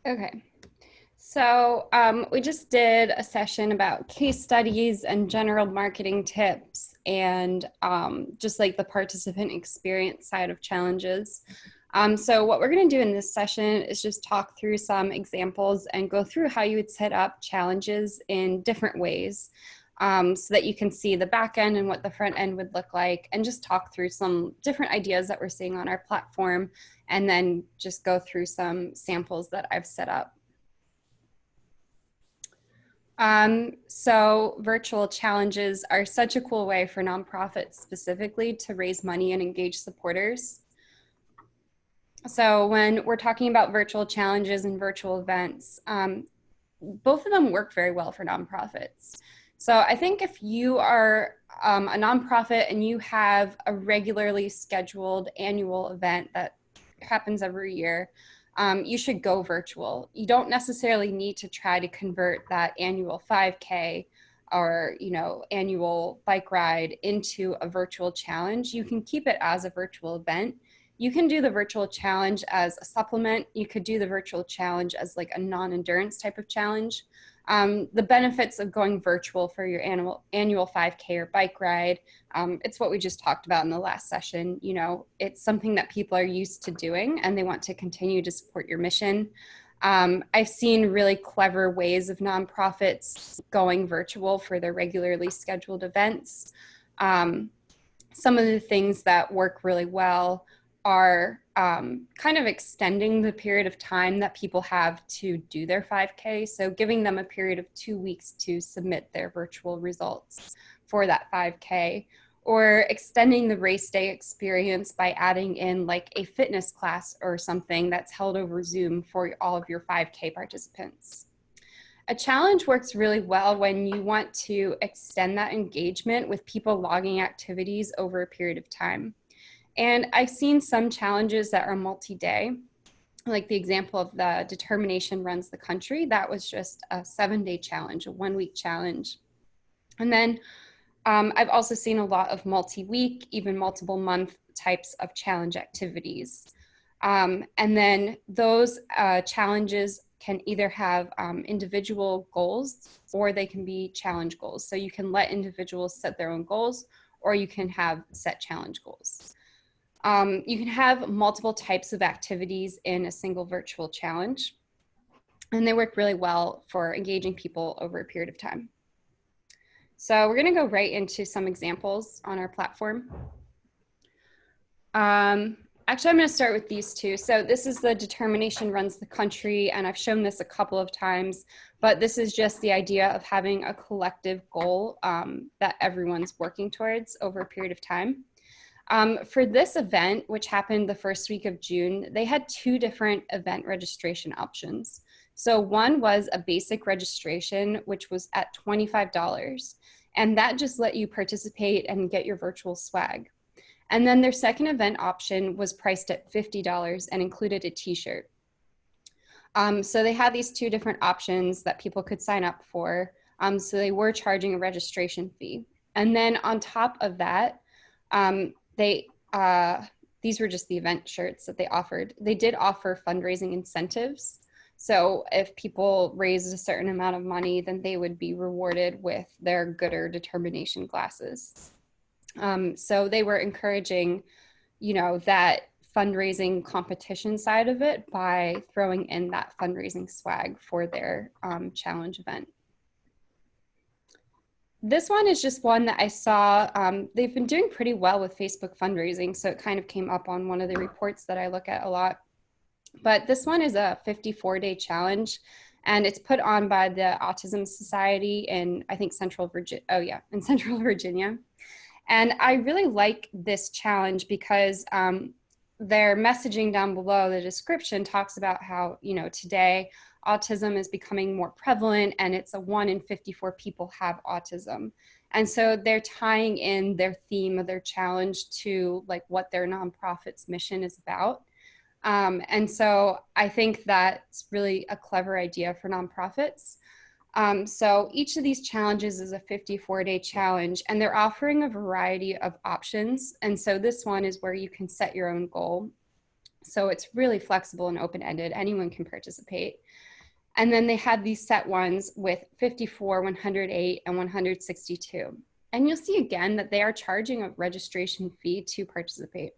Okay, so we just did a session about case studies and general marketing tips and just like the participant experience side of challenges. So what we're going to do in this session is just talk through some examples and go through how you would set up challenges in different ways so that you can see the back end and what the front end would look like, and just talk through some different ideas that we're seeing on our platform, and then just go through some samples that I've set up. So virtual challenges are such a cool way for nonprofits specifically to raise money and engage supporters. So when we're talking about virtual challenges and virtual events, both of them work very well for nonprofits. So I think if you are a nonprofit and you have a regularly scheduled annual event that happens every year, you should go virtual. You don't necessarily need to try to convert that annual 5K or annual bike ride into a virtual challenge. You can keep it as a virtual event. You can do the virtual challenge as a supplement. You could do the virtual challenge as like a non-endurance type of challenge. The benefits of going virtual for your annual 5K or bike ride, it's what we just talked about in the last session. It's something that people are used to doing and they want to continue to support your mission. I've seen really clever ways of nonprofits going virtual for their regularly scheduled events. Some of the things that work really well are kind of extending the period of time that people have to do their 5K. So giving them a period of 2 weeks to submit their virtual results for that 5K, or extending the race day experience by adding in like a fitness class or something that's held over Zoom for all of your 5K participants. A challenge works really well when you want to extend that engagement with people logging activities over a period of time. And I've seen some challenges that are multi-day, like the example of the Determination Runs the Country. That was just a 7-day challenge, a 1-week challenge. And then I've also seen a lot of multi-week, even multiple month types of challenge activities. And then those challenges can either have individual goals or they can be challenge goals. So you can let individuals set their own goals, or you can have set challenge goals. You can have multiple types of activities in a single virtual challenge, and they work really well for engaging people over a period of time. So we're going to go right into some examples on our platform. Actually, I'm going to start with these two. So this is the Determination Runs the Country, and I've shown this a couple of times, but this is just the idea of having a collective goal that everyone's working towards over a period of time. For this event, which happened the first week of June, they had 2 different event registration options. So one was a basic registration, which was at $25, and that just let you participate and get your virtual swag. And then their second event option was priced at $50 and included a t-shirt. So they had these 2 different options that people could sign up for. So they were charging a registration fee. And then on top of that, these were just the event shirts that they offered. They did offer fundraising incentives. So if people raised a certain amount of money, then they would be rewarded with their Gooder Determination glasses. So they were encouraging, that fundraising competition side of it by throwing in that fundraising swag for their challenge event. This one is just one that I saw. They've been doing pretty well with Facebook fundraising, so it kind of came up on one of the reports that I look at a lot. But this one is a 54-day challenge, and it's put on by the Autism Society in, I think, Central Virginia. Oh yeah, in Central Virginia. And I really like this challenge because their messaging down below, the description talks about how, today autism is becoming more prevalent, and it's a 1 in 54 people have autism. And so they're tying in their theme of their challenge to like what their nonprofit's mission is about. And so I think that's really a clever idea for nonprofits. So each of these challenges is a 54-day challenge, and they're offering a variety of options. And so this one is where you can set your own goal. So it's really flexible and open-ended. Anyone can participate. And then they had these set ones with 54, 108, and 162. And you'll see again that they are charging a registration fee to participate.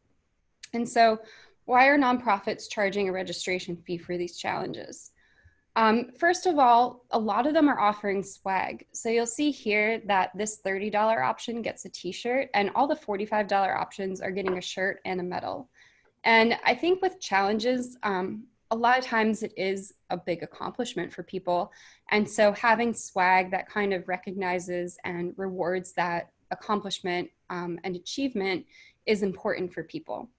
And so why are nonprofits charging a registration fee for these challenges? First of all, a lot of them are offering swag. So you'll see here that this $30 option gets a t-shirt, and all the $45 options are getting a shirt and a medal. And I think with challenges, a lot of times it is a big accomplishment for people. And so having swag that kind of recognizes and rewards that accomplishment and achievement is important for people.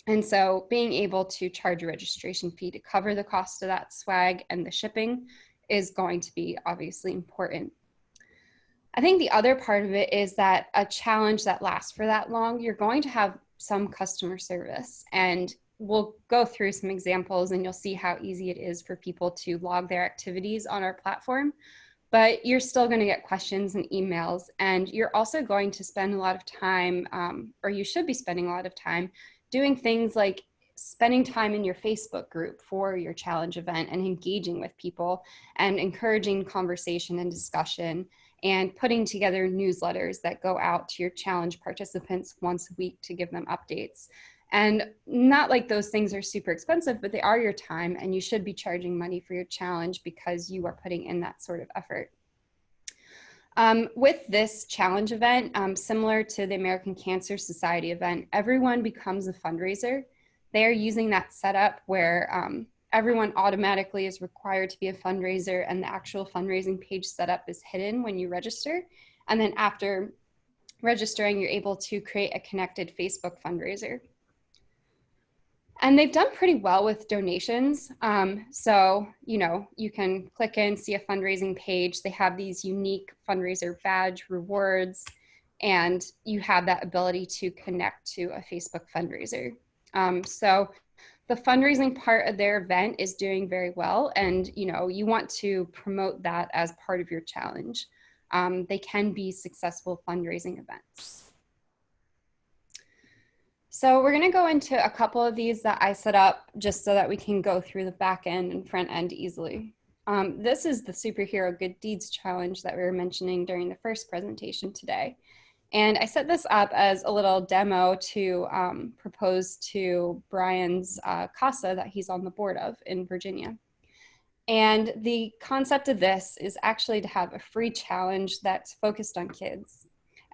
And so being able to charge a registration fee to cover the cost of that swag and the shipping is going to be obviously important. I think the other part of it is that a challenge that lasts for that long, you're going to have some customer service. And we'll go through some examples and you'll see how easy it is for people to log their activities on our platform. But you're still going to get questions and emails. And you're also going to spend a lot of time, or you should be spending a lot of time, doing things like spending time in your Facebook group for your challenge event and engaging with people and encouraging conversation and discussion and putting together newsletters that go out to your challenge participants once a week to give them updates. And not like those things are super expensive, but they are your time, and you should be charging money for your challenge because you are putting in that sort of effort. With this challenge event, similar to the American Cancer Society event, everyone becomes a fundraiser. They are using that setup where everyone automatically is required to be a fundraiser, and the actual fundraising page setup is hidden when you register. And then after registering, you're able to create a connected Facebook fundraiser. And they've done pretty well with donations. So, you can click in, see a fundraising page. They have these unique fundraiser badge rewards, and you have that ability to connect to a Facebook fundraiser. So the fundraising part of their event is doing very well. And, you want to promote that as part of your challenge. They can be successful fundraising events. So we're going to go into a couple of these that I set up just so that we can go through the back end and front end easily. This is the Superhero Good Deeds Challenge that we were mentioning during the first presentation today. And I set this up as a little demo to propose to Brian's CASA that he's on the board of in Virginia. And the concept of this is actually to have a free challenge that's focused on kids.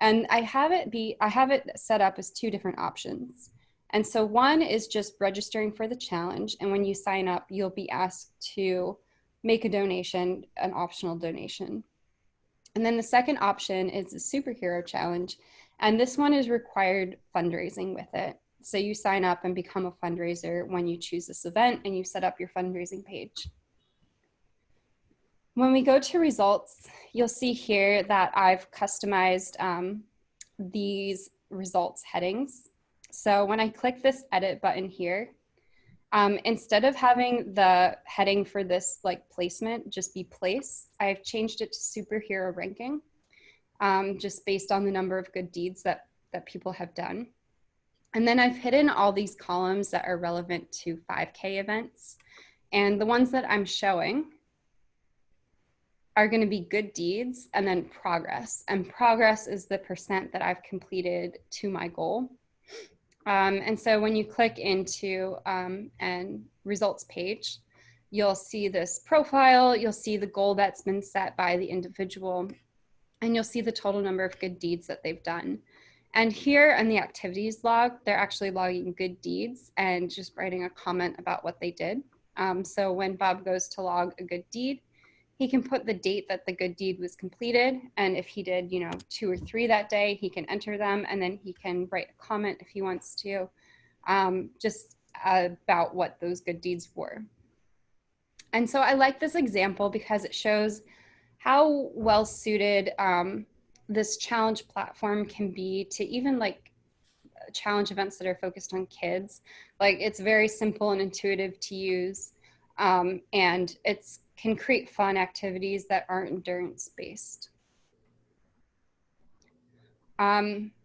And I have it set up as two different options. And so one is just registering for the challenge. And when you sign up, you'll be asked to make a donation, an optional donation. And then the second option is the Superhero Challenge. And this one is required fundraising with it. So you sign up and become a fundraiser when you choose this event and you set up your fundraising page. When we go to results, you'll see here that I've customized these results headings. So when I click this edit button here, instead of having the heading for this placement just be place, I've changed it to superhero ranking, just based on the number of good deeds that people have done. And then I've hidden all these columns that are relevant to 5K events. And the ones that I'm showing are going to be good deeds and then progress. And progress is the percent that I've completed to my goal. And so when you click into an results page, you'll see this profile, you'll see the goal that's been set by the individual, and you'll see the total number of good deeds that they've done. And here in the activities log, they're actually logging good deeds and just writing a comment about what they did. So when Bob goes to log a good deed, he can put the date that the good deed was completed. And if he did, 2 or 3 that day, he can enter them. And then he can write a comment if he wants to, just about what those good deeds were. And so I like this example because it shows how well suited this challenge platform can be to even challenge events that are focused on kids. It's very simple and intuitive to use. And it's can create fun activities that aren't endurance-based.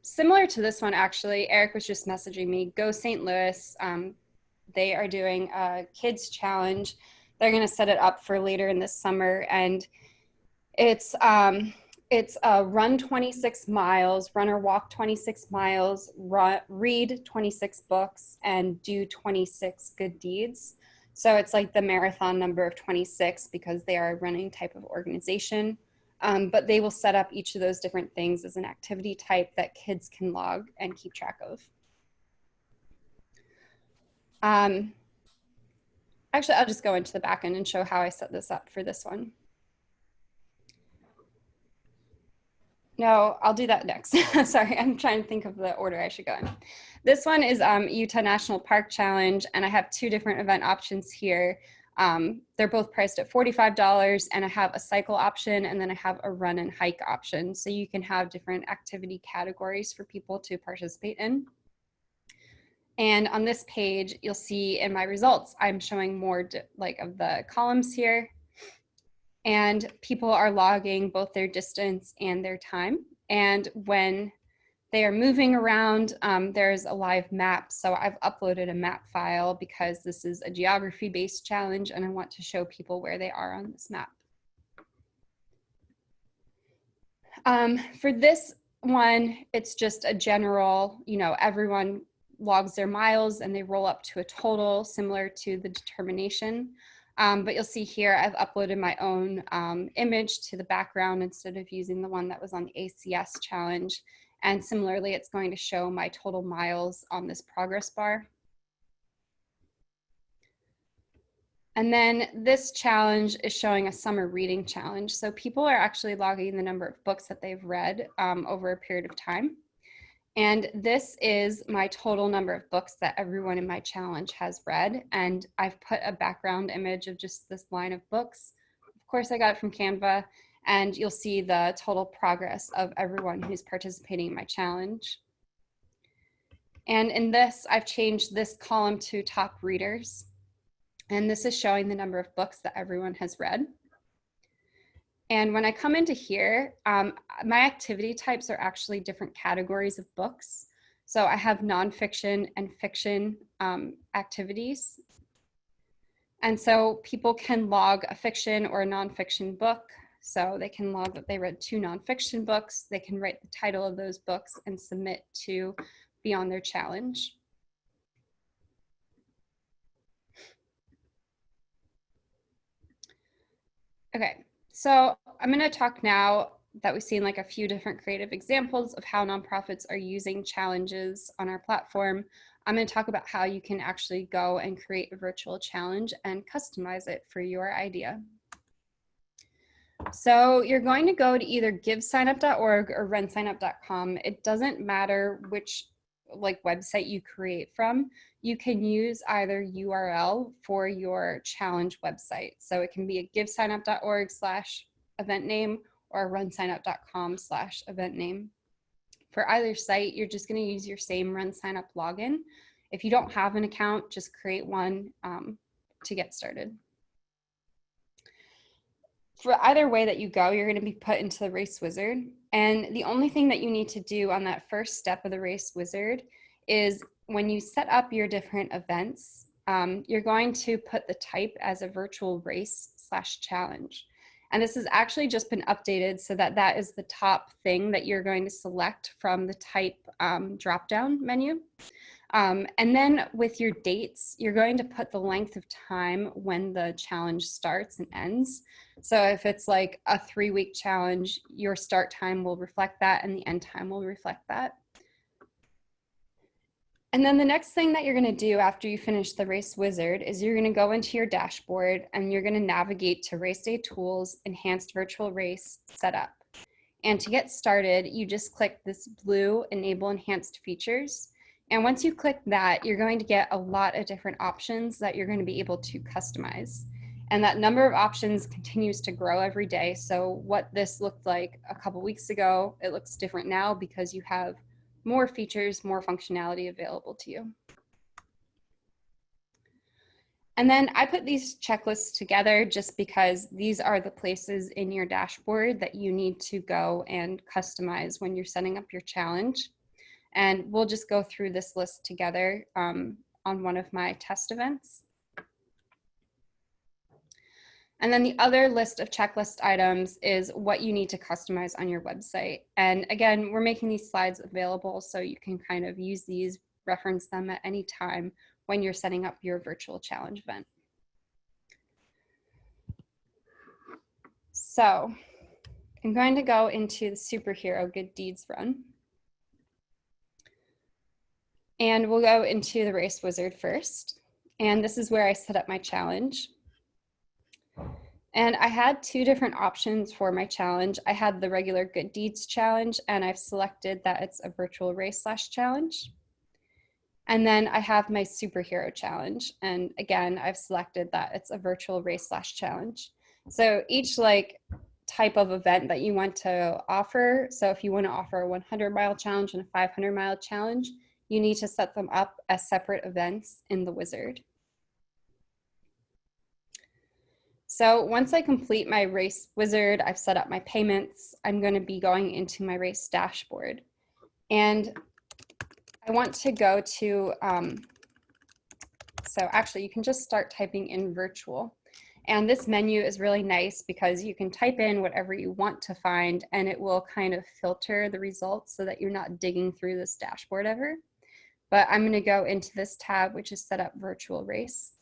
Similar to this one, actually, Eric was just messaging me, Go St. Louis. They are doing a kids challenge. they're going to set it up for later in this summer. And it's a run 26 miles, run or walk 26 miles, read 26 books, and do 26 good deeds. So it's like the marathon number of 26 because they are a running type of organization. But they will set up each of those different things as an activity type that kids can log and keep track of. Actually, I'll just go into the backend and show how I set this up for this one. No, I'll do that next. Sorry, I'm trying to think of the order I should go in. This one is Utah National Park Challenge, and I have two different event options here. They're both priced at $45, and I have a cycle option, and then I have a run and hike option. So you can have different activity categories for people to participate in. And on this page, you'll see in my results, I'm showing more of the columns here. And people are logging both their distance and their time. And when they are moving around, there's a live map. So I've uploaded a map file because this is a geography-based challenge and I want to show people where they are on this map. For this one, it's just a general, everyone logs their miles and they roll up to a total similar to the determination. But you'll see here, I've uploaded my own image to the background instead of using the one that was on the ACS challenge. And similarly, it's going to show my total miles on this progress bar. And then this challenge is showing a summer reading challenge. So people are actually logging the number of books that they've read over a period of time. And this is my total number of books that everyone in my challenge has read. And I've put a background image of just this line of books. Of course, I got it from Canva. And you'll see the total progress of everyone who's participating in my challenge. And in this, I've changed this column to top readers. And this is showing the number of books that everyone has read. And when I come into here, my activity types are actually different categories of books. So I have nonfiction and fiction activities. And so people can log a fiction or a nonfiction book. So they can log that they read 2 nonfiction books. They can write the title of those books and submit to be on their challenge. Okay. So I'm going to talk now that we've seen like a few different creative examples of how nonprofits are using challenges on our platform. I'm going to talk about how you can actually go and create a virtual challenge and customize it for your idea. So you're going to go to either GiveSignup.org or RunSignup.com. It doesn't matter which website you create from. You can use either URL for your challenge website. So it can be a GiveSignup.org/event name or RunSignup.com/event name. For either site, you're just going to use your same RunSignup login. If you don't have an account, just create one to get started. For either way that you go, you're going to be put into the race wizard. And the only thing that you need to do on that first step of the race wizard is when you set up your different events, you're going to put the type as a virtual race/challenge. And this has actually just been updated so that that is the top thing that you're going to select from the type drop-down menu. And then with your dates, you're going to put the length of time when the challenge starts and ends. So if it's like a 3-week challenge, your start time will reflect that and the end time will reflect that. And then the next thing that you're going to do after you finish the race wizard is you're going to go into your dashboard and you're going to navigate to Race Day Tools, Enhanced Virtual Race Setup. And to get started, you just click this blue Enable Enhanced Features. And once you click that, you're going to get a lot of different options that you're going to be able to customize. And that number of options continues to grow every day. So what this looked like a couple weeks ago, it looks different now because you have more features, more functionality available to you. And then I put these checklists together just because these are the places in your dashboard that you need to go and customize when you're setting up your challenge. And we'll just go through this list together on one of my test events. And then the other list of checklist items is what you need to customize on your website. And again, we're making these slides available so you can kind of use these, reference them at any time when you're setting up your virtual challenge event. So I'm going to go into the superhero good deeds run. And we'll go into the race wizard first. And this is where I set up my challenge. And I had two different options for my challenge. I had the regular good deeds challenge, and I've selected that it's a virtual race / challenge. And then I have my superhero challenge. And again, I've selected that it's a virtual race / challenge. So each type of event that you want to offer. So if you want to offer a 100-mile challenge and a 500-mile challenge, you need to set them up as separate events in the wizard. So once I complete my race wizard, I've set up my payments, I'm going to be going into my race dashboard. And I want to go to, so actually you can just start typing in virtual. And this menu is really nice because you can type in whatever you want to find and it will kind of filter the results so that you're not digging through this dashboard ever. But I'm going to go into this tab, which is set up virtual race.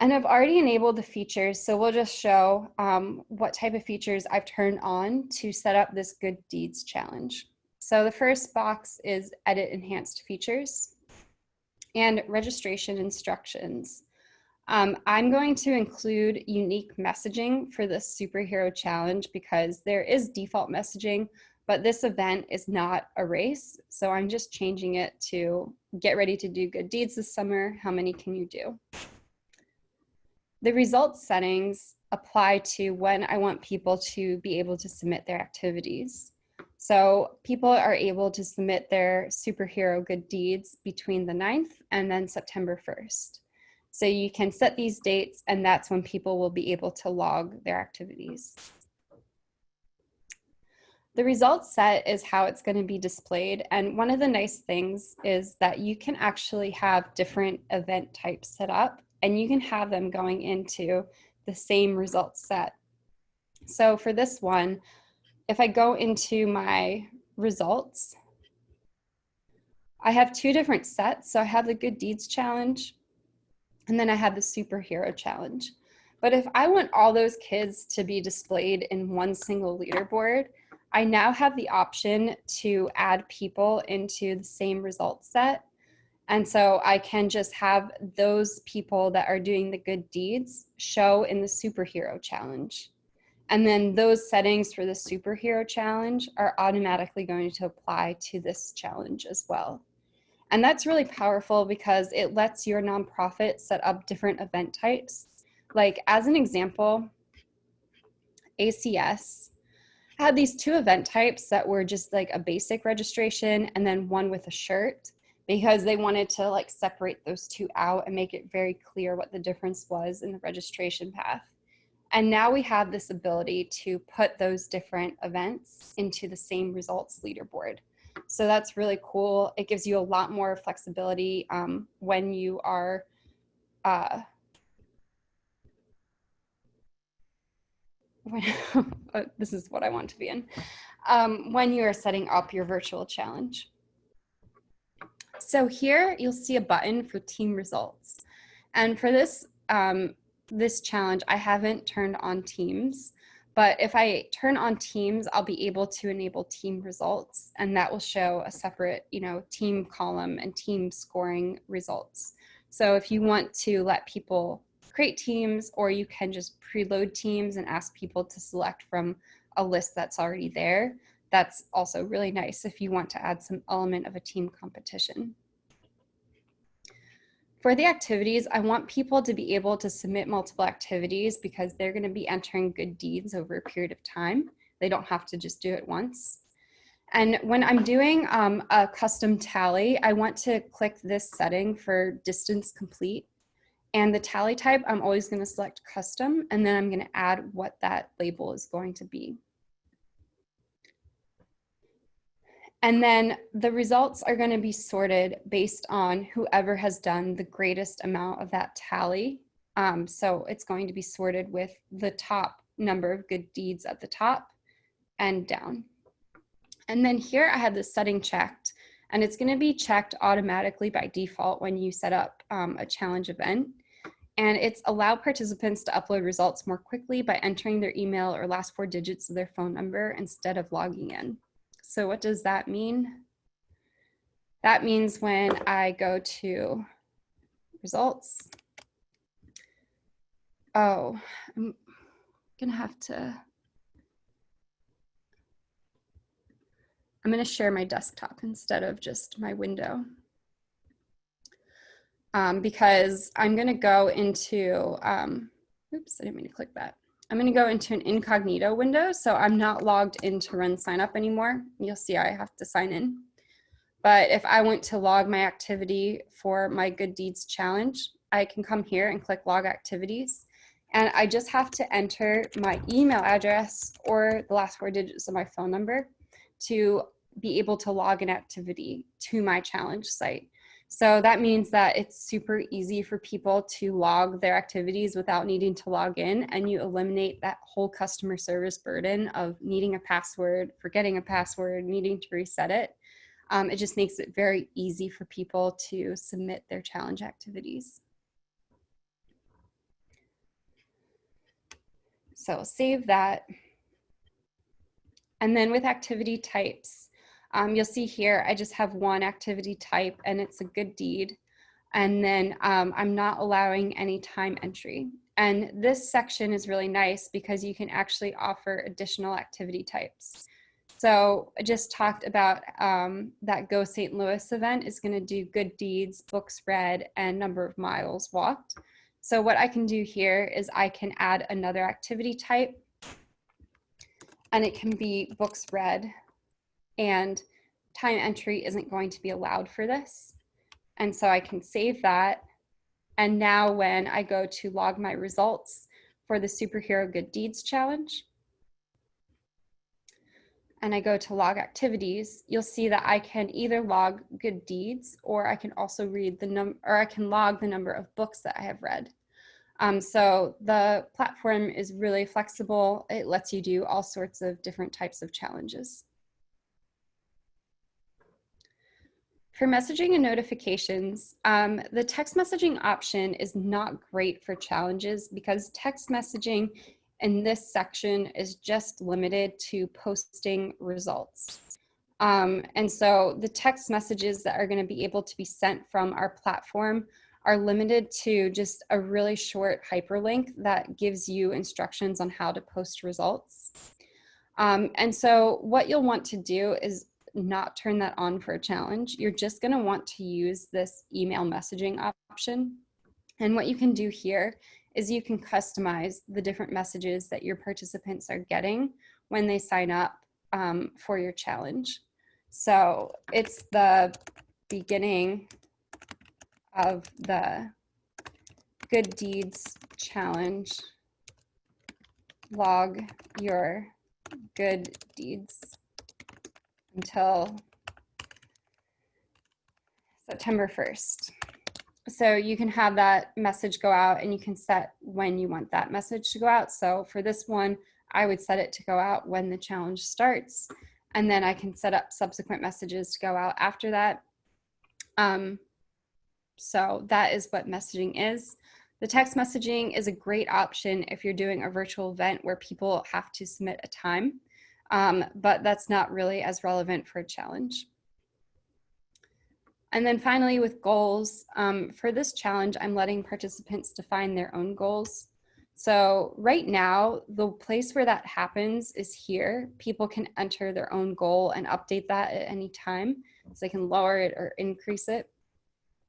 And I've already enabled the features, so we'll just show what type of features I've turned on to set up this good deeds challenge. So the first box is edit enhanced features and registration instructions. I'm going to include unique messaging for this superhero challenge because there is default messaging, but this event is not a race. So I'm just changing it to get ready to do good deeds this summer. How many can you do? The results settings apply to when I want people to be able to submit their activities. So people are able to submit their superhero good deeds between the 9th and then September 1st. So you can set these dates and that's when people will be able to log their activities. The results set is how it's going to be displayed. And one of the nice things is that you can actually have different event types set up and you can have them going into the same results set. So for this one, if I go into my results, I have two different sets. So I have the Good Deeds Challenge, and then I have the Superhero Challenge. But if I want all those kids to be displayed in one single leaderboard, I now have the option to add people into the same result set. And so I can just have those people that are doing the good deeds show in the Superhero Challenge. And then those settings for the Superhero Challenge are automatically going to apply to this challenge as well. And that's really powerful because it lets your nonprofit set up different event types. Like as an example, ACS had these two event types that were just like a basic registration and then one with a shirt, because they wanted to like separate those two out and make it very clear what the difference was in the registration path. And now we have this ability to put those different events into the same results leaderboard. So that's really cool. It gives you a lot more flexibility when you are this is what I want to be in, when you are setting up your virtual challenge. So here you'll see a button for team results. And for this, this challenge, I haven't turned on teams, but if I turn on teams, I'll be able to enable team results, and that will show a separate, team column and team scoring results. So if you want to let people create teams, or you can just preload teams and ask people to select from a list that's already there, that's also really nice if you want to add some element of a team competition. For the activities, I want people to be able to submit multiple activities because they're going to be entering good deeds over a period of time. They don't have to just do it once. And when I'm doing a custom tally, I want to click this setting for distance complete. And the tally type, I'm always going to select custom, and then I'm going to add what that label is going to be. And then the results are going to be sorted based on whoever has done the greatest amount of that tally So it's going to be sorted with the top number of good deeds at the top and down. And then here I have this setting checked, and it's going to be checked automatically by default when you set up a challenge event. And it's allow participants to upload results more quickly by entering their email or last 4 digits of their phone number instead of logging in. So what does that mean? That means when I go to results, oh, I'm gonna have to, I'm gonna share my desktop instead of just my window. Because I'm gonna go into, oops, I didn't mean to click that. I'm gonna go into an incognito window, so I'm not logged into RunSignup anymore. You'll see I have to sign in. But if I want to log my activity for my Good Deeds Challenge, I can come here and click Log Activities. And I just have to enter my email address or the last 4 digits of my phone number to be able to log an activity to my challenge site. So that means that it's super easy for people to log their activities without needing to log in, and you eliminate that whole customer service burden of needing a password, forgetting a password, needing to reset it. It just makes it very easy for people to submit their challenge activities. So save that. And then with activity types, you'll see here, I just have one activity type and it's a good deed. And then I'm not allowing any time entry. And this section is really nice because you can actually offer additional activity types. So I just talked about that Go St. Louis event is going to do good deeds, books read, and number of miles walked. So what I can do here is I can add another activity type, and it can be books read, and time entry isn't going to be allowed for this. And so I can save that. And now when I go to log my results for the Superhero Good Deeds Challenge, and I go to log activities, you'll see that I can either log good deeds, or I can also read the number, or I can log the number of books that I have read. So the platform is really flexible. It lets you do all sorts of different types of challenges. For messaging and notifications, the text messaging option is not great for challenges because text messaging in this section is just limited to posting results. And so the text messages that are going to be able to be sent from our platform are limited to just a really short hyperlink that gives you instructions on how to post results. And so what you'll want to do is not turn that on for a challenge. You're just going to want to use this email messaging option. And what you can do here is you can customize the different messages that your participants are getting when they sign up for your challenge. So it's the beginning of the Good Deeds Challenge. Log your good deeds until September 1st. So you can have that message go out and you can set when you want that message to go out. So for this one, I would set it to go out when the challenge starts, and then I can set up subsequent messages to go out after that. So that is what messaging is. The text messaging is a great option if you're doing a virtual event where people have to submit a time, but that's not really as relevant for a challenge. And then finally with goals, for this challenge, I'm letting participants define their own goals. So right now, the place where that happens is here. People can enter their own goal and update that at any time. So they can lower it or increase it.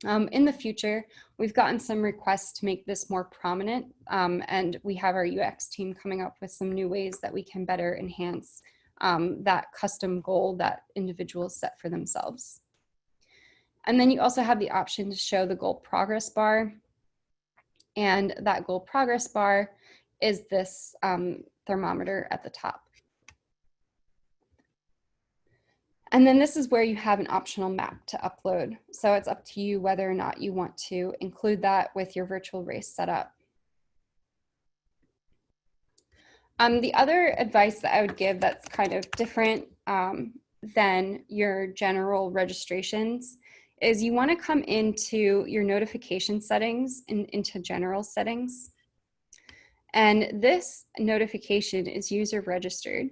In the future, we've gotten some requests to make this more prominent, and we have our UX team coming up with some new ways that we can better enhance that custom goal that individuals set for themselves. And then you also have the option to show the goal progress bar. And that goal progress bar is this thermometer at the top. And then this is where you have an optional map to upload. So it's up to you whether or not you want to include that with your virtual race setup. The other advice that I would give that's kind of different than your general registrations is you want to come into your notification settings and into general settings. And this notification is user registered.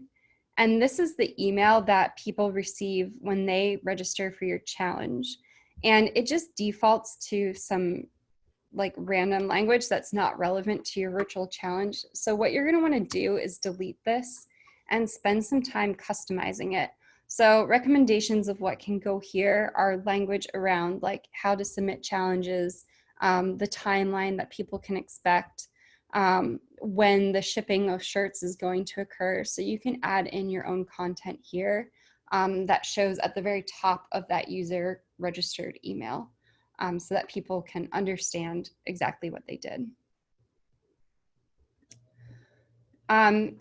And this is the email that people receive when they register for your challenge. And it just defaults to some like random language that's not relevant to your virtual challenge. So what you're gonna wanna do is delete this and spend some time customizing it. So recommendations of what can go here are language around like how to submit challenges, the timeline that people can expect, when the shipping of shirts is going to occur. So you can add in your own content here that shows at the very top of that user registered email. So that people can understand exactly what they did.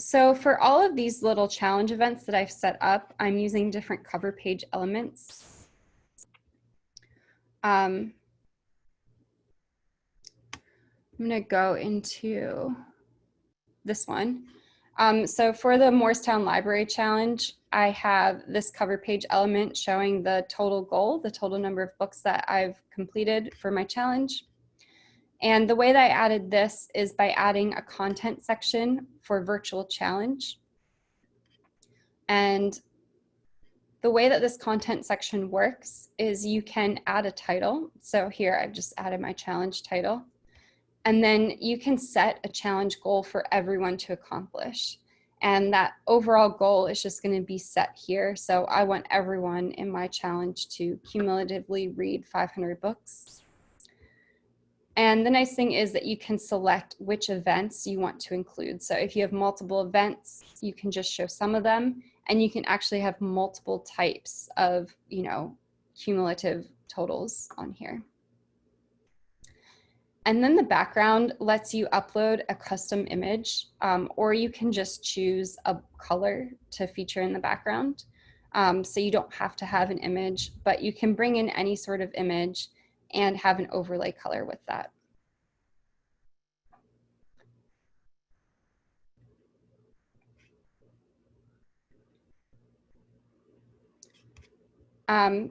So for all of these little challenge events that I've set up, I'm using different cover page elements. I'm gonna go into this one. So for the Moorestown Library Challenge, I have this cover page element showing the total goal, the total number of books that I've completed for my challenge. And the way that I added this is by adding a content section for virtual challenge. And the way that this content section works is you can add a title. So here I've just added my challenge title. And then you can set a challenge goal for everyone to accomplish. And that overall goal is just going to be set here. So I want everyone in my challenge to cumulatively read 500 books. And the nice thing is that you can select which events you want to include. So if you have multiple events, you can just show some of them, and you can actually have multiple types of, cumulative totals on here. And then the background lets you upload a custom image, or you can just choose a color to feature in the background. So you don't have to have an image, but you can bring in any sort of image and have an overlay color with that.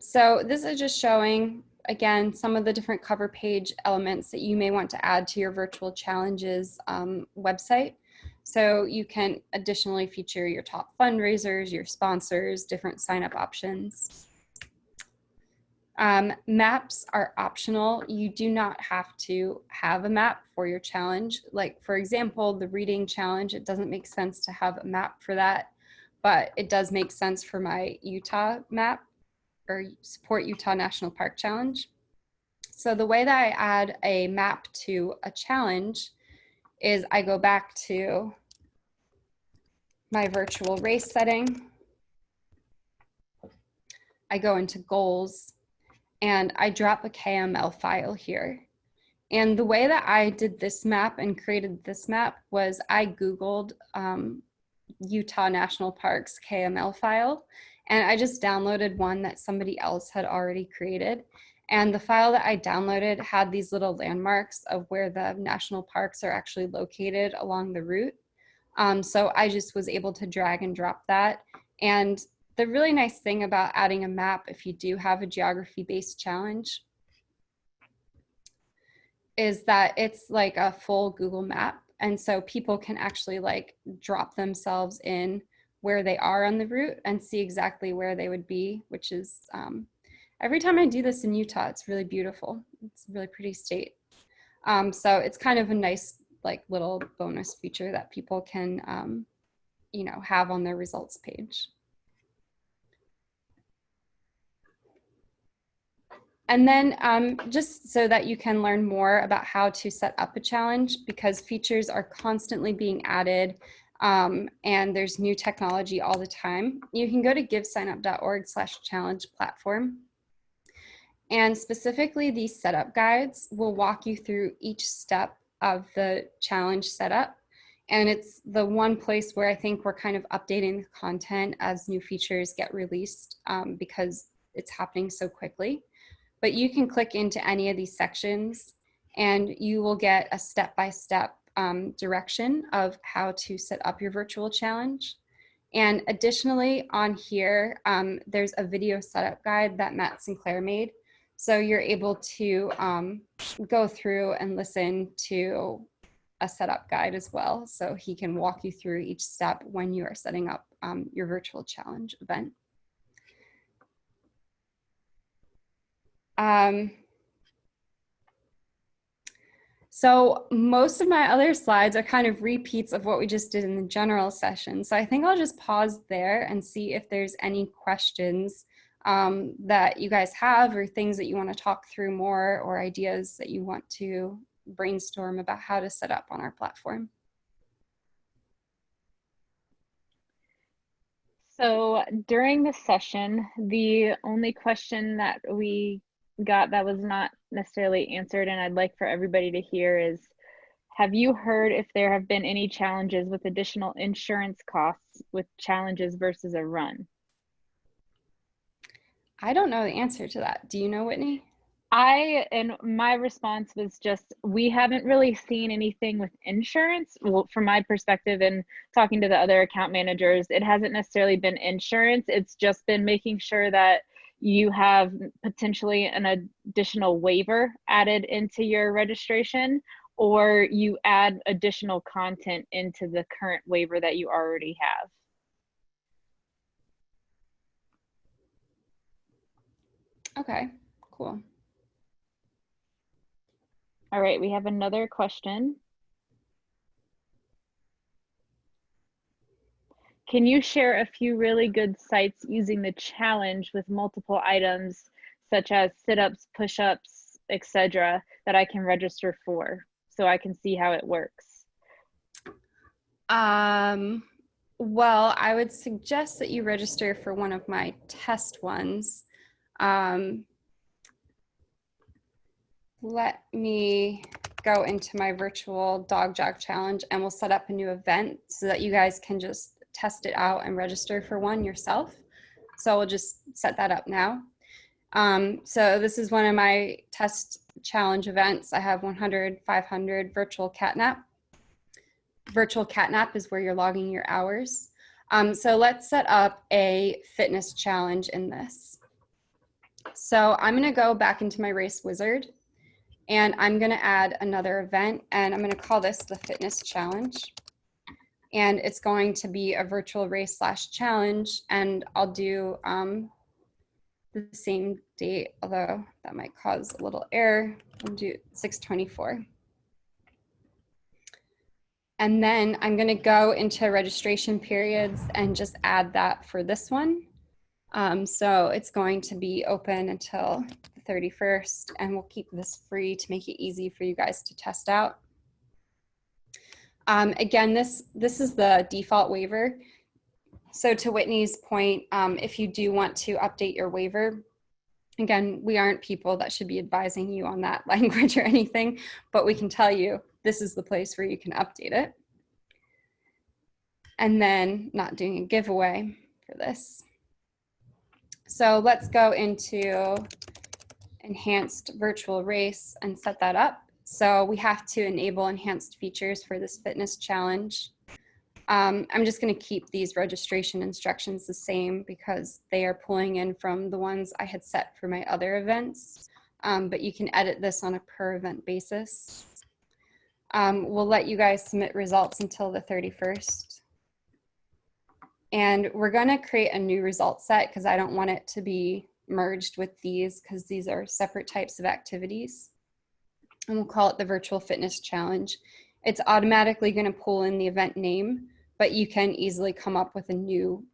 So this is just showing, again, some of the different cover page elements that you may want to add to your virtual challenges website. So you can additionally feature your top fundraisers, your sponsors, different sign-up options. Maps are optional. You do not have to have a map for your challenge. Like, for example, the reading challenge, it doesn't make sense to have a map for that, but it does make sense for my Utah map, or Support Utah National Park Challenge. So the way that I add a map to a challenge is I go back to my virtual race setting. I go into goals and I drop a KML file here. And the way that I did this map and created this map was I Googled Utah National Park's KML file, and I just downloaded one that somebody else had already created. And the file that I downloaded had these little landmarks of where the national parks are actually located along the route. So I just was able to drag and drop that. And the really nice thing about adding a map, if you do have a geography-based challenge, is that it's like a full Google map. And so people can actually like drop themselves in where they are on the route and see exactly where they would be, which is, every time I do this in Utah, it's really beautiful. It's a really pretty state. So it's kind of a nice like little bonus feature that people can, have on their results page. And then just so that you can learn more about how to set up a challenge, because features are constantly being added and there's new technology all the time, you can go to givesignup.org/challenge platform. And specifically, these setup guides will walk you through each step of the challenge setup. And it's the one place where I think we're kind of updating the content as new features get released because it's happening so quickly. But you can click into any of these sections and you will get a step-by-step direction of how to set up your virtual challenge. And additionally, on here, there's a video setup guide that Matt Sinclair made. So you're able to go through and listen to a setup guide as well. So he can walk you through each step when you are setting up your virtual challenge event. So most of my other slides are kind of repeats of what we just did in the general session. So I think I'll just pause there and see if there's any questions that you guys have, or things that you want to talk through more, or ideas that you want to brainstorm about how to set up on our platform. So during the session, the only question that we got that was not necessarily answered, and I'd like for everybody to hear, is, have you heard if there have been any challenges with additional insurance costs with challenges versus a run? I don't know the answer to that. Do you know, Whitney? And my response was just, we haven't really seen anything with insurance. Well, from my perspective and talking to the other account managers, it hasn't necessarily been insurance. It's just been making sure that you have potentially an additional waiver added into your registration, or you add additional content into the current waiver that you already have. Okay, cool. All right, we have another question. Can you share a few really good sites using the challenge with multiple items, such as sit-ups, push-ups, etc., that I can register for, so I can see how it works? Well, I would suggest that you register for one of my test ones. Let me go into my virtual dog jog challenge, and we'll set up a new event so that you guys can just test it out and register for one yourself. So we'll just set that up now. So this is one of my test challenge events. I have 100, 500 virtual catnap. Virtual catnap is where you're logging your hours. So let's set up a fitness challenge in this. So I'm going to go back into my race wizard, and I'm going to add another event, and I'm going to call this the fitness challenge. And it's going to be a virtual race / challenge, and I'll do the same date, although that might cause a little error. I'll do 6/24. And then I'm going to go into registration periods and just add that for this one. So it's going to be open until the 31st, and we'll keep this free to make it easy for you guys to test out. Again, this is the default waiver. So to Whitney's point, if you do want to update your waiver, again, we aren't people that should be advising you on that language or anything, but we can tell you this is the place where you can update it. And then not doing a giveaway for this. So let's go into enhanced virtual race and set that up. So we have to enable enhanced features for this fitness challenge. I'm just going to keep these registration instructions the same because they are pulling in from the ones I had set for my other events, but you can edit this on a per event basis. We'll let you guys submit results until the 31st. And we're going to create a new result set because I don't want it to be merged with these, because these are separate types of activities. And we'll call it the Virtual Fitness Challenge. It's automatically going to pull in the event name, but you can easily come up with a new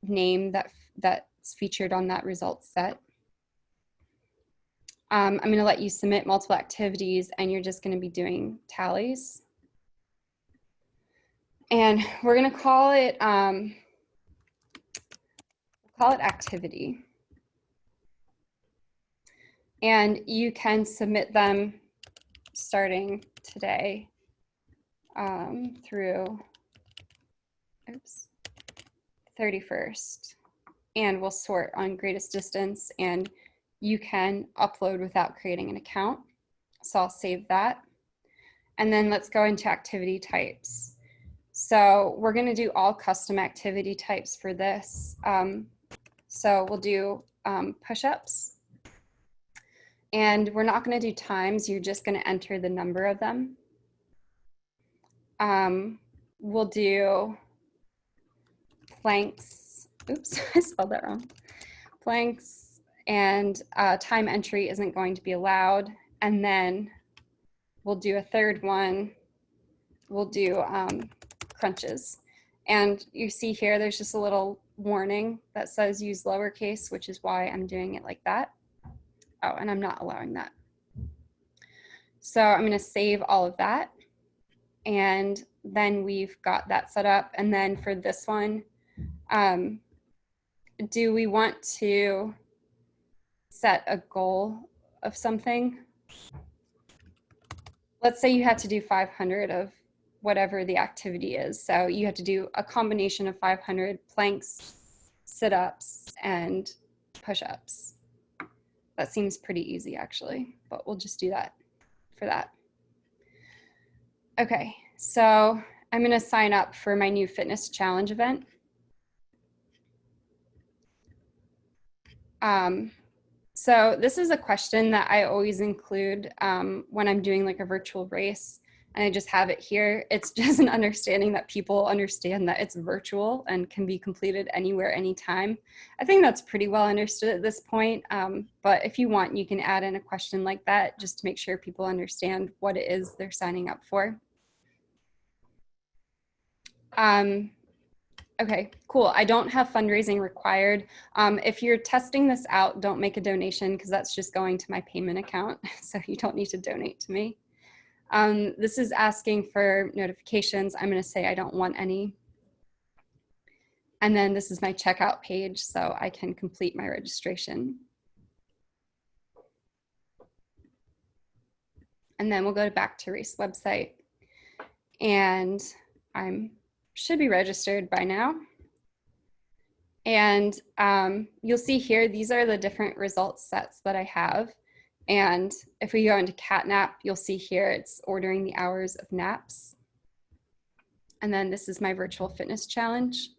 name that's featured on that result set. I'm going to let you submit multiple activities, and you're just going to be doing tallies. And we're going to call it activity. And you can submit them starting today through 31st. And we'll sort on greatest distance, and you can upload without creating an account. So I'll save that. And then let's go into activity types. So we're going to do all custom activity types for this. So we'll do push-ups. And we're not going to do times. You're just going to enter the number of them. We'll do planks. Oops, I spelled that wrong. Planks, and time entry isn't going to be allowed. And then we'll do a third one. We'll do crunches. And you see here, there's just a little warning that says use lowercase, which is why I'm doing it like that. Oh, and I'm not allowing that. So I'm going to save all of that. And then we've got that set up. And then for this one, do we want to set a goal of something? Let's say you had to do 500 of whatever the activity is. So you have to do a combination of 500 planks, sit-ups, and push-ups. That seems pretty easy actually, but we'll just do that for that. Okay, so I'm gonna sign up for my new fitness challenge event. So this is a question that I always include when I'm doing like a virtual race, and I just have it here. It's just an understanding that people understand that it's virtual and can be completed anywhere, anytime. I think that's pretty well understood at this point, but if you want, you can add in a question like that just to make sure people understand what it is they're signing up for. Okay, cool. I don't have fundraising required. If you're testing this out, don't make a donation because that's just going to my payment account. So you don't need to donate to me. This is asking for notifications. I'm going to say I don't want any. And then this is my checkout page, so I can complete my registration. And then we'll go back to race website. And should be registered by now. And you'll see here, these are the different results sets that I have. And if we go into cat nap, you'll see here it's ordering the hours of naps. And then this is my virtual fitness challenge.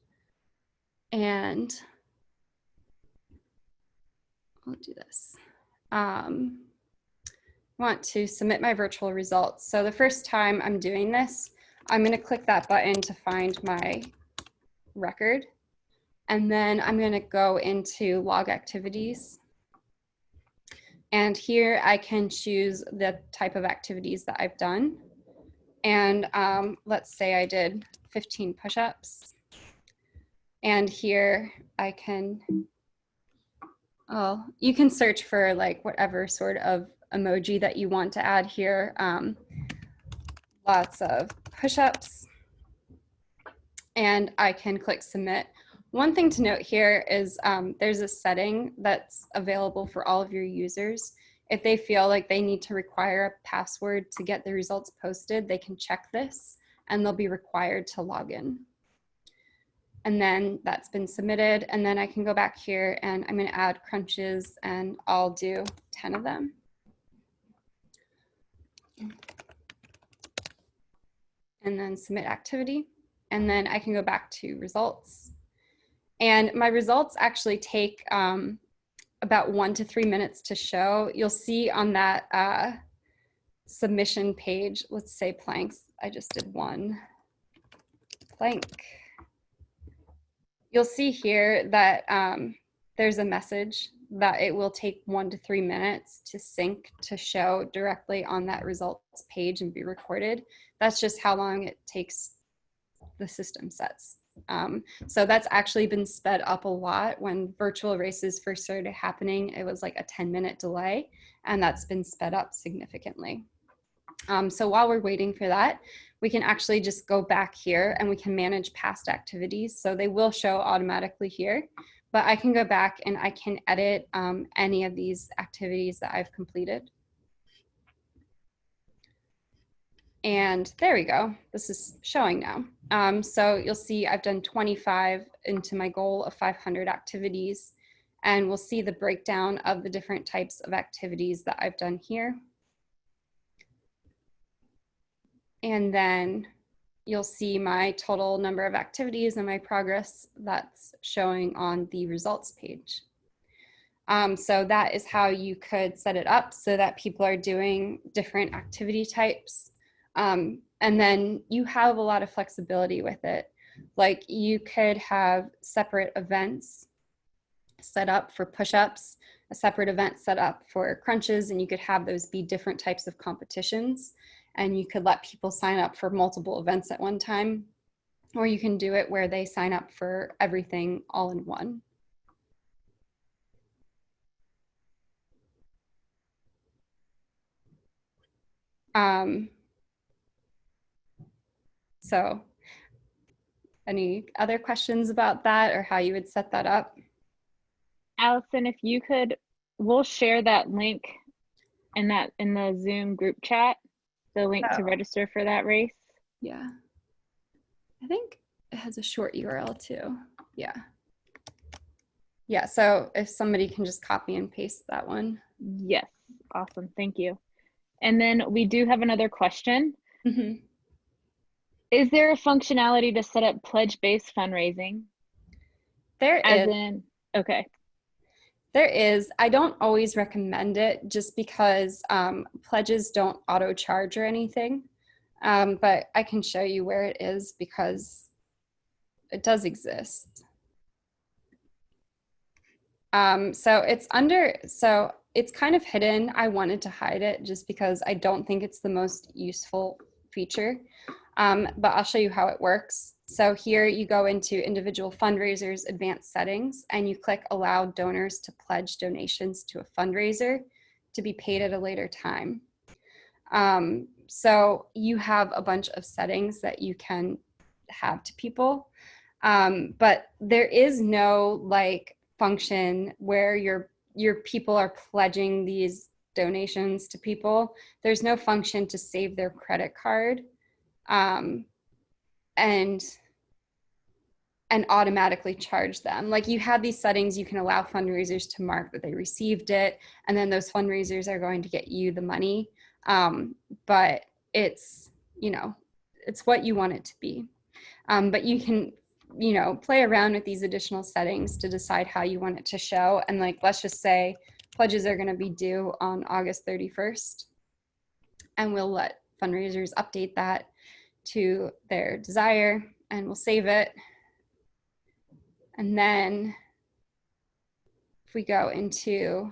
And I'll do this. I want to submit my virtual results. So the first time I'm doing this, I'm going to click that button to find my record. And then I'm going to go into log activities. And here I can choose the type of activities that I've done. And let's say I did 15 push-ups. And here I can, you can search for like whatever sort of emoji that you want to add here. Lots of push-ups. And I can click submit. One thing to note here is there's a setting that's available for all of your users. If they feel like they need to require a password to get the results posted, they can check this and they'll be required to log in. And then that's been submitted. And then I can go back here and I'm going to add crunches and I'll do 10 of them. And then submit activity. And then I can go back to results. And my results actually take about 1 to 3 minutes to show. You'll see on that submission page, let's say planks. I just did 1 plank. You'll see here that there's a message that it will take 1 to 3 minutes to sync to show directly on that results page and be recorded. That's just how long it takes the system sets. So that's actually been sped up a lot. When virtual races first started happening, it was like a 10-minute delay, and that's been sped up significantly. So while we're waiting for that, we can actually just go back here and we can manage past activities. So they will show automatically here, but I can go back and I can edit any of these activities that I've completed. And there we go. This is showing now. So you'll see I've done 25 into my goal of 500 activities, and we'll see the breakdown of the different types of activities that I've done here. And then you'll see my total number of activities and my progress that's showing on the results page. So that is how you could set it up so that people are doing different activity types. And then you have a lot of flexibility with it. Like you could have separate events set up for push-ups, a separate event set up for crunches, and you could have those be different types of competitions. And you could let people sign up for multiple events at one time, or you can do it where they sign up for everything all in one. So any other questions about that or how you would set that up? Allison, if you could, we'll share that link in the Zoom group chat, the link to register for that race. Yeah. I think it has a short URL too. Yeah. Yeah, so if somebody can just copy and paste that one. Yes, awesome, thank you. And then we do have another question. Mm-hmm. Is there a functionality to set up pledge-based fundraising? There is. Okay. There is. I don't always recommend it just because pledges don't auto charge or anything. But I can show you where it is because it does exist. So it's kind of hidden. I wanted to hide it just because I don't think it's the most useful feature. But I'll show you how it works. So here you go into individual fundraisers, advanced settings, and you click allow donors to pledge donations to a fundraiser to be paid at a later time. So you have a bunch of settings that you can have to people. But there is no like function where your people are pledging these donations to people. There's no function to save their credit card and automatically charge them. Like you have these settings, you can allow fundraisers to mark that they received it, and then those fundraisers are going to get you the money. But it's, it's what you want it to be. But you can, play around with these additional settings to decide how you want it to show. And like, let's just say pledges are going to be due on August 31st. And we'll let fundraisers update that to their desire, and we'll save it. And then if we go into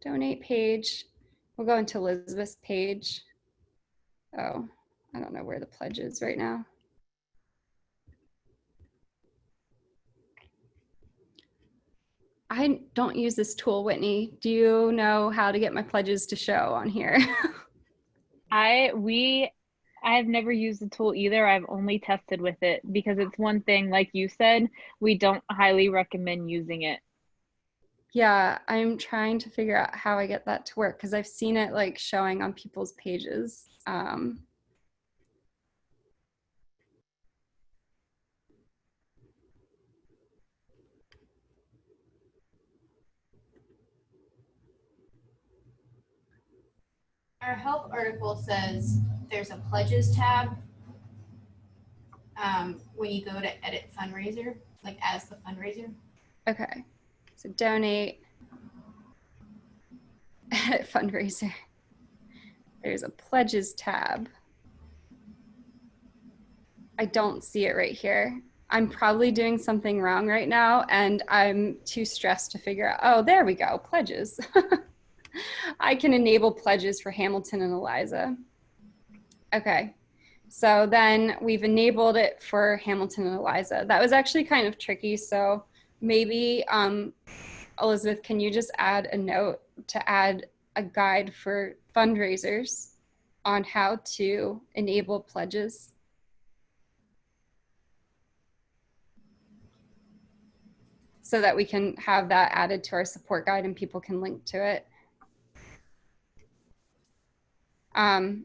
donate page, we'll go into Elizabeth's page. Oh, I don't know where the pledge is right now. I don't use this tool, Whitney. Do you know how to get my pledges to show on here? I've never used the tool either. I've only tested with it because it's one thing, like you said, we don't highly recommend using it. Yeah, I'm trying to figure out how I get that to work because I've seen it like showing on people's pages. Our help article says there's a pledges tab when you go to edit fundraiser, like as the fundraiser. Okay, so donate, edit fundraiser. There's a pledges tab. I don't see it right here. I'm probably doing something wrong right now and I'm too stressed to figure out, oh, there we go, pledges. I can enable pledges for Hamilton and Eliza. Okay, so then we've enabled it for Hamilton and Eliza. That was actually kind of tricky, so maybe Elizabeth, can you just add a note to add a guide for fundraisers on how to enable pledges? So that we can have that added to our support guide and people can link to it.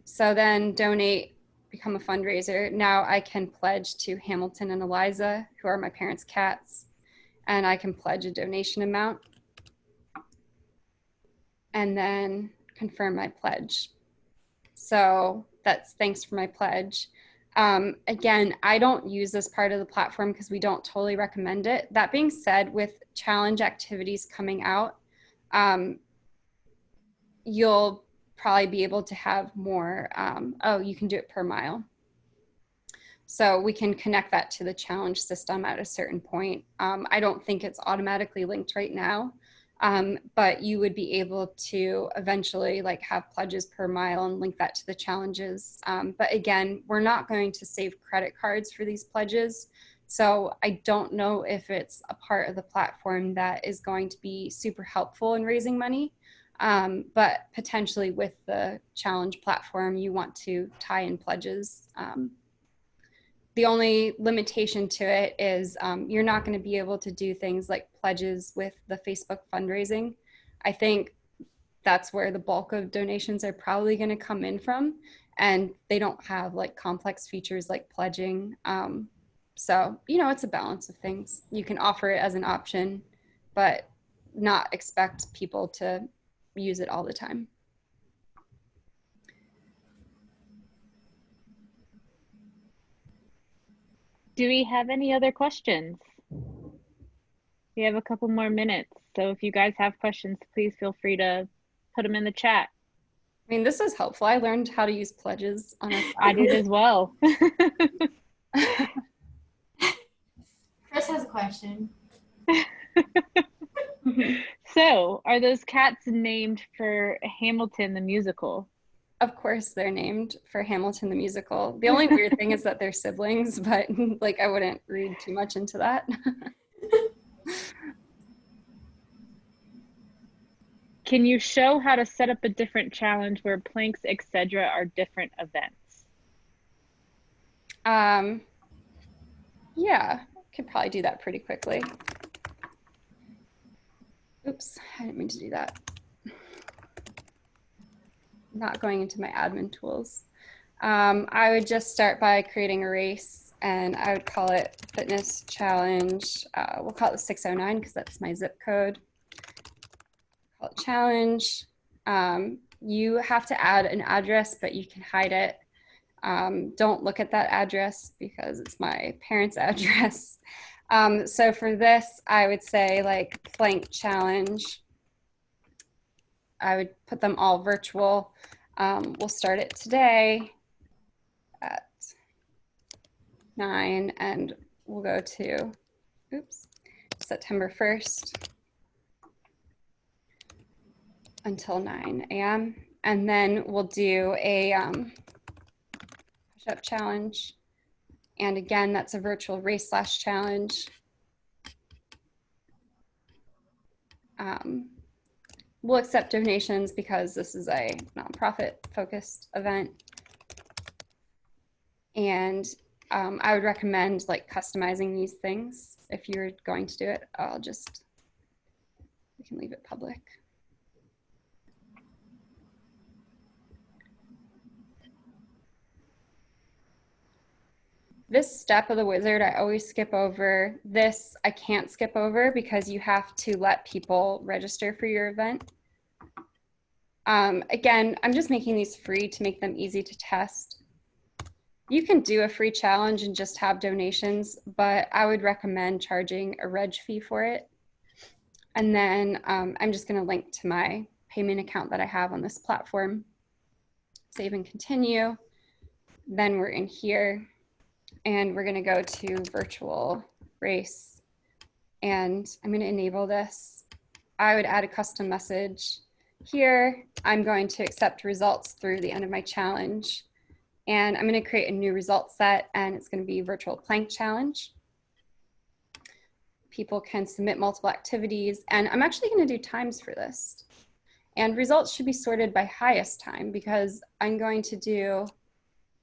So then donate, become a fundraiser. Now I can pledge to Hamilton and Eliza, who are my parents' cats, and I can pledge a donation amount and then confirm my pledge. So that's thanks for my pledge. Again, I don't use this part of the platform because we don't totally recommend it. That being said, with challenge activities coming out, you'll probably be able to have more, oh, you can do it per mile. So we can connect that to the challenge system at a certain point. I don't think it's automatically linked right now, but you would be able to eventually like have pledges per mile and link that to the challenges. But again, we're not going to save credit cards for these pledges. So I don't know if it's a part of the platform that is going to be super helpful in raising money. But potentially with the challenge platform, you want to tie in pledges. The only limitation to it is you're not going to be able to do things like pledges with the Facebook fundraising. I think that's where the bulk of donations are probably going to come in from, and they don't have like complex features like pledging. So, you know, it's a balance of things. You can offer it as an option, but not expect people to use it all the time. Do we have any other questions? We have a couple more minutes, so if you guys have questions, please feel free to put them in the chat. I mean, this is helpful. I learned how to use pledges on a I did as well. Chris has a question. So, are those cats named for Hamilton the musical? Of course, they're named for Hamilton the musical. The only weird thing is that they're siblings, but like I wouldn't read too much into that. Can you show how to set up a different challenge where planks, etc., are different events? Yeah, could probably do that pretty quickly. Oops, I didn't mean to do that. Not going into my admin tools. I would just start by creating a race, and I would call it fitness challenge. We'll call it 609 because that's my zip code. Call it challenge. You have to add an address, but you can hide it. Don't look at that address because it's my parents' address. So for this, I would say like plank challenge. I would put them all virtual. We'll start it today at 9 and we'll go to, oops, September 1st until 9 a.m. And then we'll do a push-up challenge. And again, that's a virtual race / challenge. We'll accept donations because this is a nonprofit focused event. And I would recommend like customizing these things if you're going to do it. We can leave it public. This step of the wizard, I always skip over. This I can't skip over because you have to let people register for your event. Again, I'm just making these free to make them easy to test. You can do a free challenge and just have donations, but I would recommend charging a reg fee for it. And then I'm just going to link to my payment account that I have on this platform. Save and continue. Then we're in here. And we're going to go to virtual race, and I'm going to enable this. I would add a custom message here. I'm going to accept results through the end of my challenge, and I'm going to create a new result set, and it's going to be virtual plank challenge. People can submit multiple activities, and I'm actually going to do times for this. And results should be sorted by highest time because I'm going to do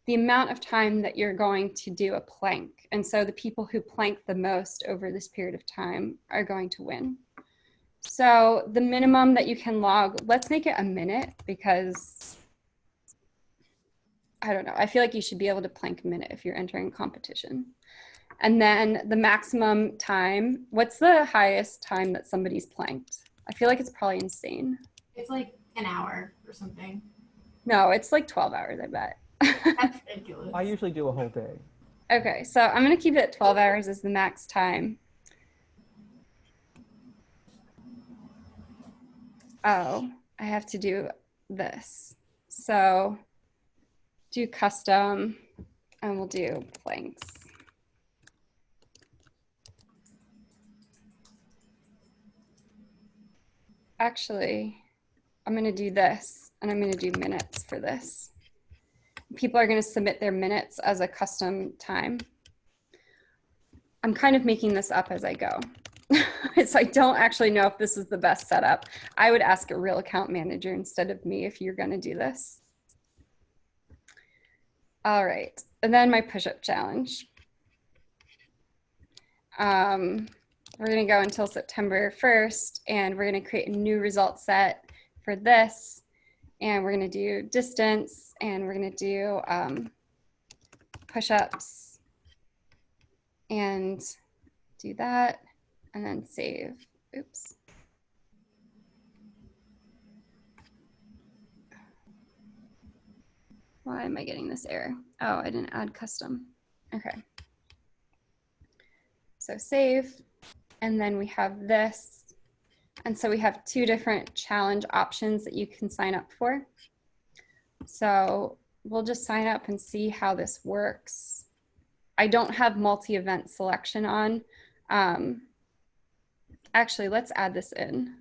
the amount of time that you're going to do a plank. And so the people who plank the most over this period of time are going to win. So the minimum that you can log, let's make it a minute because I don't know. I feel like you should be able to plank a minute if you're entering a competition. And then the maximum time, what's the highest time that somebody's planked? I feel like it's probably insane. It's like an hour or something. No, it's like 12 hours, I bet. That's ridiculous. I usually do a whole day. Okay, so I'm going to keep it at 12 hours as the max time. Oh, I have to do this. So do custom, and we'll do planks. Actually, I'm going to do this, and I'm going to do minutes for this. People are going to submit their minutes as a custom time. I'm kind of making this up as I go. So I don't actually know if this is the best setup. I would ask a real account manager instead of me if you're going to do this. All right, and then my push-up challenge. We're going to go until September 1st, and we're going to create a new result set for this. And we're going to do distance, and we're going to do push-ups, and do that, and then save. Oops. Why am I getting this error? Oh, I didn't add custom. Okay. So save, and then we have this. And so we have two different challenge options that you can sign up for. So we'll just sign up and see how this works. I don't have multi-event selection on. Actually, let's add this in.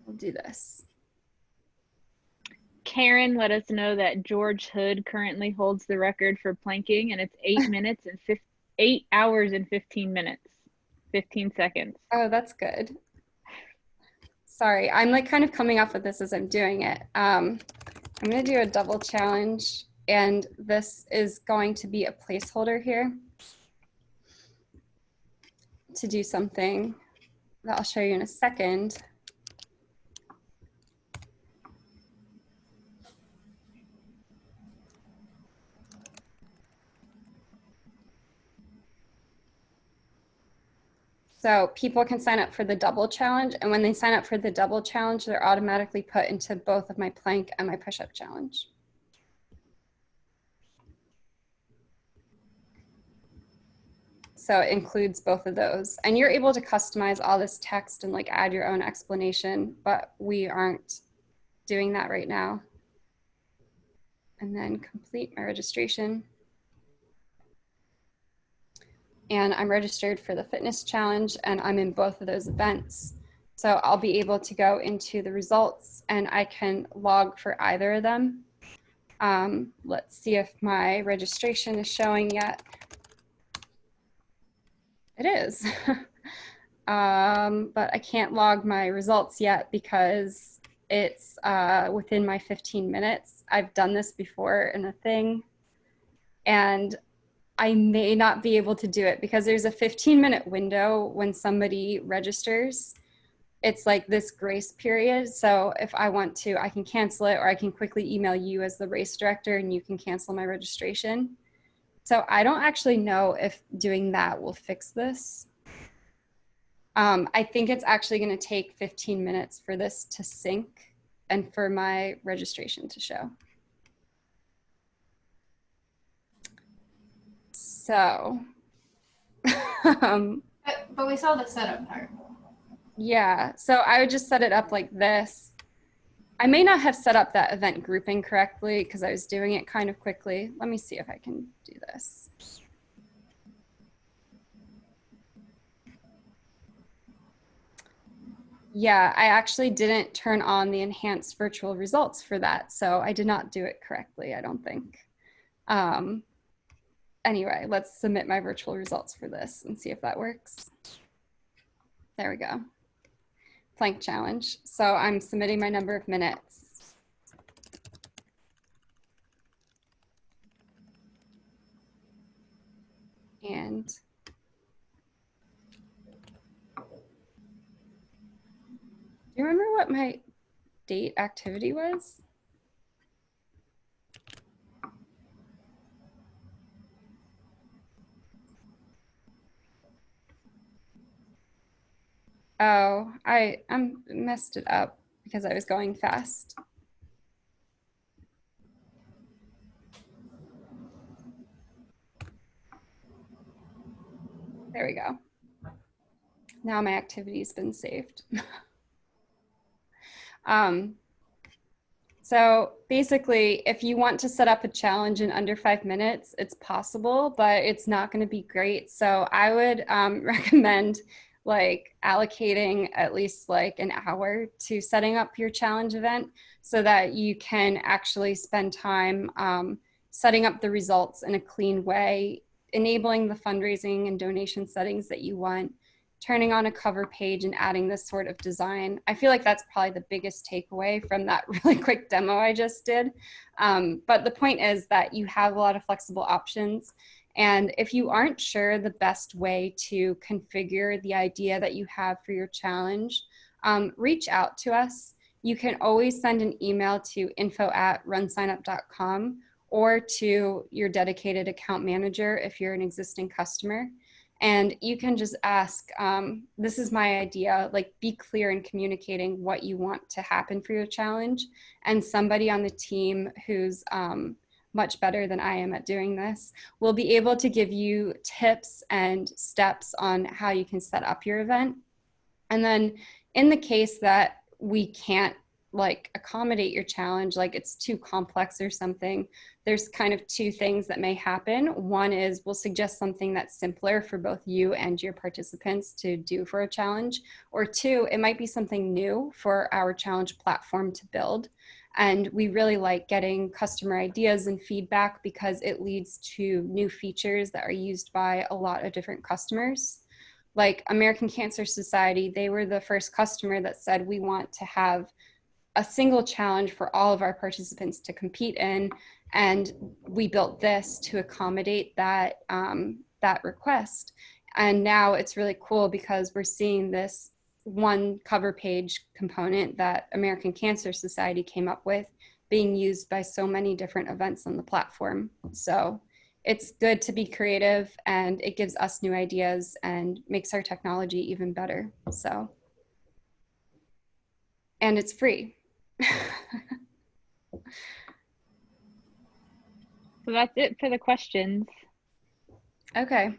We'll do this. Karen let us know that George Hood currently holds the record for planking, and it's 8 hours and 15 minutes, 15 seconds. Oh, that's good. Sorry, I'm like kind of coming up with this as I'm doing it. I'm going to do a double challenge, and this is going to be a placeholder here to do something that I'll show you in a second. So people can sign up for the double challenge, and when they sign up for the double challenge, they're automatically put into both of my plank and my push-up challenge. So it includes both of those. And you're able to customize all this text and like add your own explanation, but we aren't doing that right now. And then complete my registration. And I'm registered for the fitness challenge, and I'm in both of those events. So I'll be able to go into the results, and I can log for either of them. Let's see if my registration is showing yet. It is. But I can't log my results yet because it's within my 15 minutes. I've done this before in a thing, and I may not be able to do it because there's a 15-minute window when somebody registers. It's like this grace period. So if I want to, I can cancel it, or I can quickly email you as the race director and you can cancel my registration. So I don't actually know if doing that will fix this. I think it's actually going to take 15 minutes for this to sync and for my registration to show. So, but we saw the setup part. Yeah, so I would just set it up like this. I may not have set up that event grouping correctly because I was doing it kind of quickly. Let me see if I can do this. Yeah, I actually didn't turn on the enhanced virtual results for that, so I did not do it correctly, I don't think. Anyway, let's submit my virtual results for this and see if that works. There we go. Plank challenge. So I'm submitting my number of minutes. And do you remember what my date activity was? Oh, I messed it up because I was going fast. There we go. Now my activity's been saved. So basically, if you want to set up a challenge in under 5 minutes, it's possible, but it's not going to be great. So I would recommend like allocating at least like an hour to setting up your challenge event so that you can actually spend time setting up the results in a clean way, enabling the fundraising and donation settings that you want, turning on a cover page and adding this sort of design. I feel like that's probably the biggest takeaway from that really quick demo I just did. But the point is that you have a lot of flexible options. And if you aren't sure the best way to configure the idea that you have for your challenge, reach out to us. You can always send an email to info@runsignup.com or to your dedicated account manager if you're an existing customer. And you can just ask, this is my idea, like be clear in communicating what you want to happen for your challenge. And somebody on the team who's much better than I am at doing this will be able to give you tips and steps on how you can set up your event. And then in the case that we can't like accommodate your challenge, like it's too complex or something, there's kind of two things that may happen. One is we'll suggest something that's simpler for both you and your participants to do for a challenge, or two, it might be something new for our challenge platform to build. And we really like getting customer ideas and feedback because it leads to new features that are used by a lot of different customers. Like American Cancer Society, they were the first customer that said we want to have a single challenge for all of our participants to compete in. And we built this to accommodate that, that request. And now it's really cool because we're seeing this one cover page component that American Cancer Society came up with being used by so many different events on the platform. So it's good to be creative and it gives us new ideas and makes our technology even better. So, and it's free. So that's it for the questions. Okay.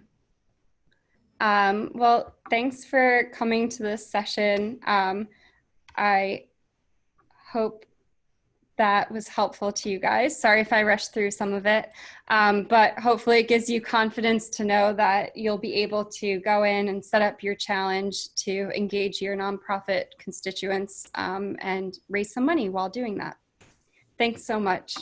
Well, thanks for coming to this session. I hope that was helpful to you guys. Sorry if I rushed through some of it, but hopefully it gives you confidence to know that you'll be able to go in and set up your challenge to engage your nonprofit constituents and raise some money while doing that. Thanks so much.